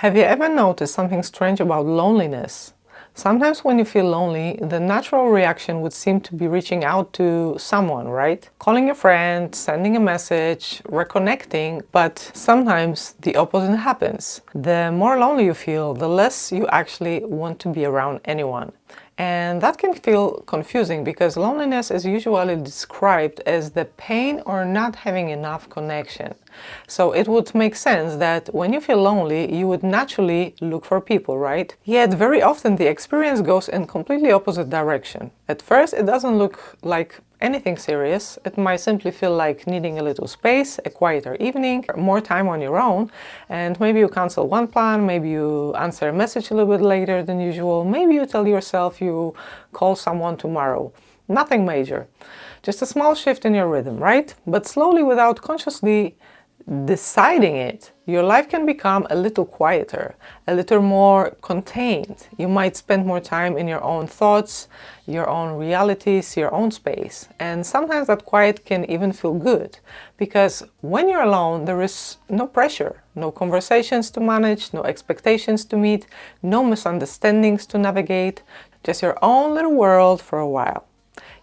Have you ever noticed something strange about loneliness? Sometimes when you feel lonely, the natural reaction would seem to be reaching out to someone, right? Calling a friend, sending a message, reconnecting, but sometimes the opposite happens. The more lonely you feel, the less you actually want to be around anyone. And that can feel confusing because loneliness is usually described as the pain or not having enough connection. So it would make sense that when you feel lonely, you would naturally look for people, right? Yet very often the experience goes in completely opposite direction. At first, it doesn't look like anything serious. It might simply feel like needing a little space, a quieter evening, more time on your own, and maybe you cancel one plan, maybe you answer a message a little bit later than usual, maybe you tell yourself you call someone tomorrow. Nothing major, just a small shift in your rhythm, right? But slowly, without consciously deciding it, your life can become a little quieter, a little more contained. You might spend more time in your own thoughts, your own realities, your own space. And sometimes that quiet can even feel good, because when you're alone, there is no pressure, no conversations to manage, no expectations to meet, no misunderstandings to navigate, just your own little world for a while.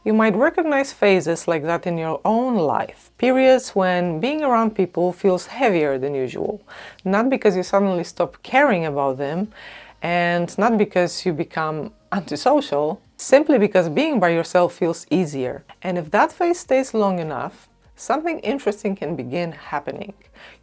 You might recognize phases like that in your own life, periods when being around people feels heavier than usual, not because you suddenly stop caring about them and not because you become antisocial, simply because being by yourself feels easier. And if that phase stays long enough, something interesting can begin happening.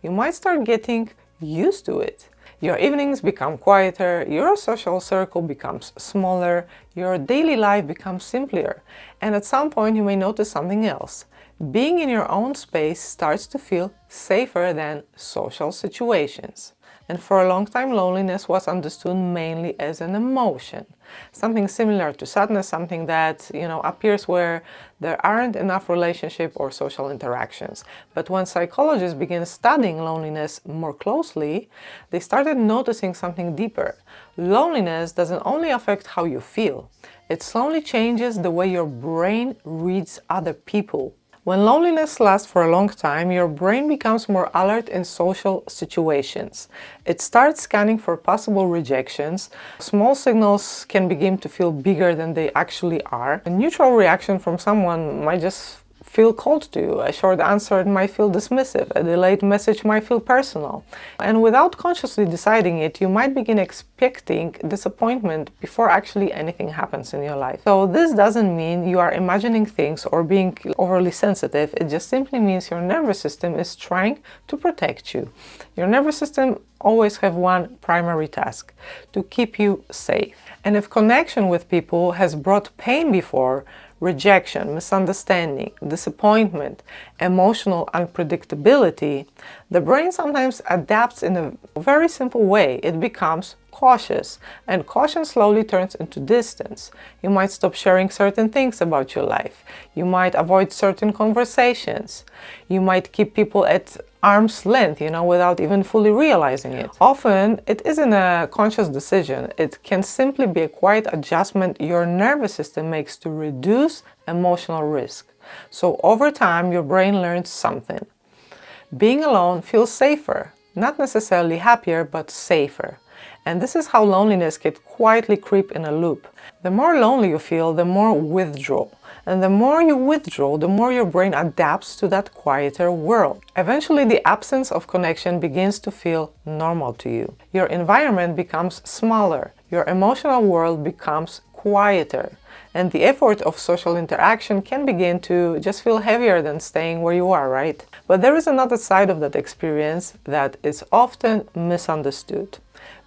You might start getting used to it. Your evenings become quieter, your social circle becomes smaller, your daily life becomes simpler, and at some point you may notice something else. Being in your own space starts to feel safer than social situations. And for a long time, loneliness was understood mainly as an emotion, something similar to sadness, something that, appears where there aren't enough relationship or social interactions. But when psychologists began studying loneliness more closely, they started noticing something deeper. Loneliness doesn't only affect how you feel, it slowly changes the way your brain reads other people. When loneliness lasts for a long time, your brain becomes more alert in social situations. It starts scanning for possible rejections. Small signals can begin to feel bigger than they actually are. A neutral reaction from someone might just feel cold to you. A short answer might feel dismissive. A delayed message might feel personal. And without consciously deciding it, you might begin expecting disappointment before actually anything happens in your life. So this doesn't mean you are imagining things or being overly sensitive. It just simply means your nervous system is trying to protect you. Your nervous system always have one primary task: to keep you safe. And if connection with people has brought pain before, rejection, misunderstanding, disappointment, emotional unpredictability, the brain sometimes adapts in a very simple way. It becomes cautious, and caution slowly turns into distance. You might stop sharing certain things about your life. You might avoid certain conversations. You might keep people at arm's length, without even fully realizing it. Often, it isn't a conscious decision. It can simply be a quiet adjustment your nervous system makes to reduce emotional risk. So over time, your brain learns something. Being alone feels safer, not necessarily happier, but safer. And this is how loneliness can quietly creep in a loop. The more lonely you feel, the more withdrawal. And the more you withdraw, the more your brain adapts to that quieter world. Eventually, the absence of connection begins to feel normal to you. Your environment becomes smaller. Your emotional world becomes quieter. And the effort of social interaction can begin to just feel heavier than staying where you are, right? But there is another side of that experience that is often misunderstood.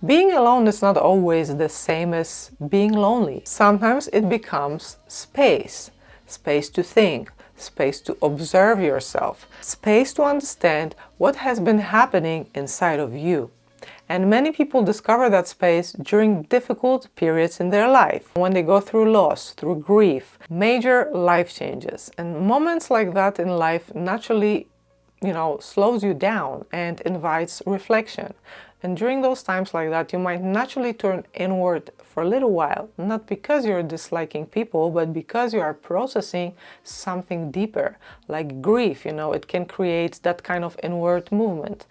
Being alone is not always the same as being lonely. Sometimes it becomes space. Space to think, space to observe yourself, space to understand what has been happening inside of you. And many people discover that space during difficult periods in their life, when they go through loss, through grief, major life changes. And moments like that in life naturally, slows you down and invites reflection. And during those times like that, you might naturally turn inward for a little while, not because you're disliking people, but because you are processing something deeper, like grief. It can create that kind of inward movement.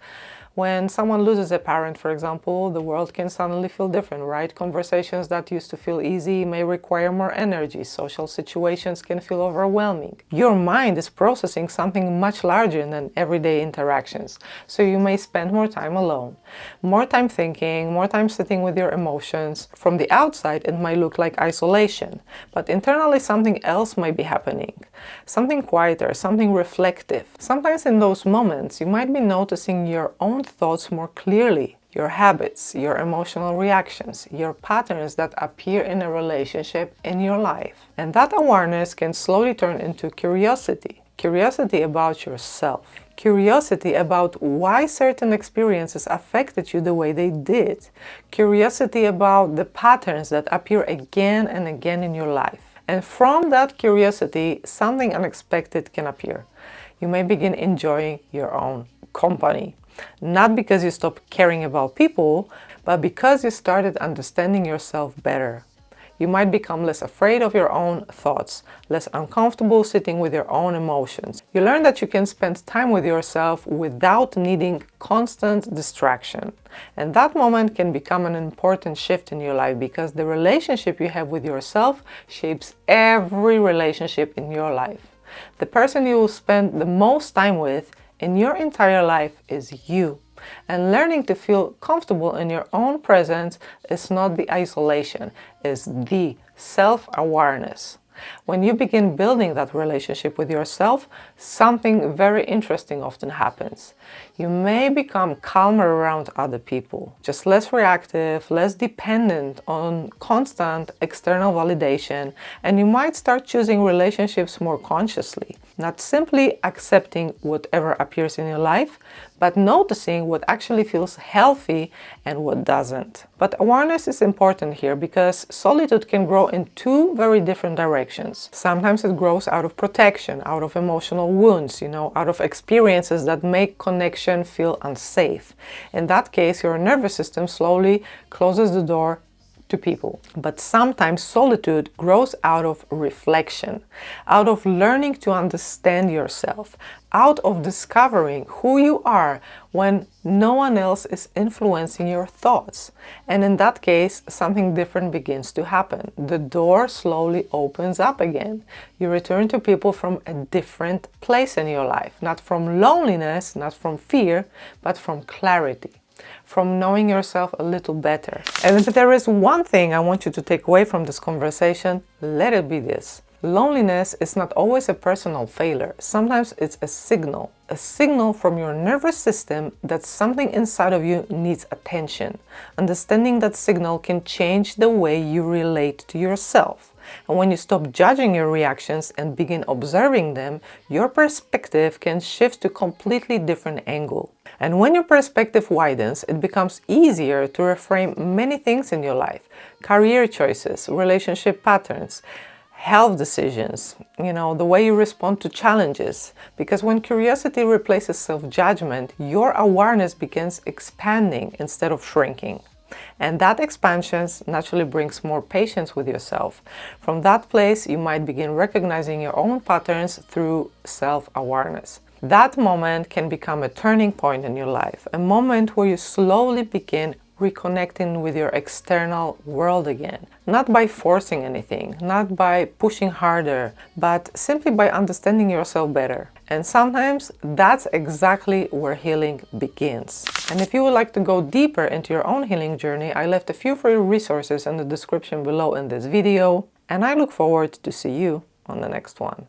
When someone loses a parent, for example, the world can suddenly feel different, right? Conversations that used to feel easy may require more energy. Social situations can feel overwhelming. Your mind is processing something much larger than everyday interactions. So you may spend more time alone, more time thinking, more time sitting with your emotions. From the outside, it might look like isolation, but internally something else might be happening. Something quieter, something reflective. Sometimes in those moments, you might be noticing your own thoughts more clearly, your habits, your emotional reactions, your patterns that appear in a relationship in your life. And that awareness can slowly turn into curiosity. Curiosity about yourself. Curiosity about why certain experiences affected you the way they did. Curiosity about the patterns that appear again and again in your life. And from that curiosity, something unexpected can appear. You may begin enjoying your own company. Not because you stopped caring about people, but because you started understanding yourself better. You might become less afraid of your own thoughts, less uncomfortable sitting with your own emotions. You learn that you can spend time with yourself without needing constant distraction. And that moment can become an important shift in your life because the relationship you have with yourself shapes every relationship in your life. The person you will spend the most time with in your entire life is you. And learning to feel comfortable in your own presence is not the isolation, it's the self-awareness. When you begin building that relationship with yourself, something very interesting often happens. You may become calmer around other people, just less reactive, less dependent on constant external validation, and you might start choosing relationships more consciously, not simply accepting whatever appears in your life, but noticing what actually feels healthy and what doesn't. But awareness is important here because solitude can grow in two very different directions. Sometimes it grows out of protection, out of emotional wounds, out of experiences that make connection feel unsafe. In that case, your nervous system slowly closes the door to people. But sometimes solitude grows out of reflection, out of learning to understand yourself, out of discovering who you are when no one else is influencing your thoughts. And in that case, something different begins to happen. The door slowly opens up again. You return to people from a different place in your life, not from loneliness, not from fear, but from clarity. From knowing yourself a little better. And if there is one thing I want you to take away from this conversation, let it be this. Loneliness is not always a personal failure. Sometimes it's a signal from your nervous system that something inside of you needs attention. Understanding that signal can change the way you relate to yourself. And when you stop judging your reactions and begin observing them, your perspective can shift to a completely different angle. And when your perspective widens, it becomes easier to reframe many things in your life. Career choices, relationship patterns, health decisions, the way you respond to challenges. Because when curiosity replaces self-judgment, your awareness begins expanding instead of shrinking. And that expansion naturally brings more patience with yourself. From that place, you might begin recognizing your own patterns through self-awareness. That moment can become a turning point in your life, a moment where you slowly begin reconnecting with your external world again. Not by forcing anything, not by pushing harder, but simply by understanding yourself better. And sometimes that's exactly where healing begins. And if you would like to go deeper into your own healing journey, I left a few free resources in the description below in this video. And I look forward to see you on the next one.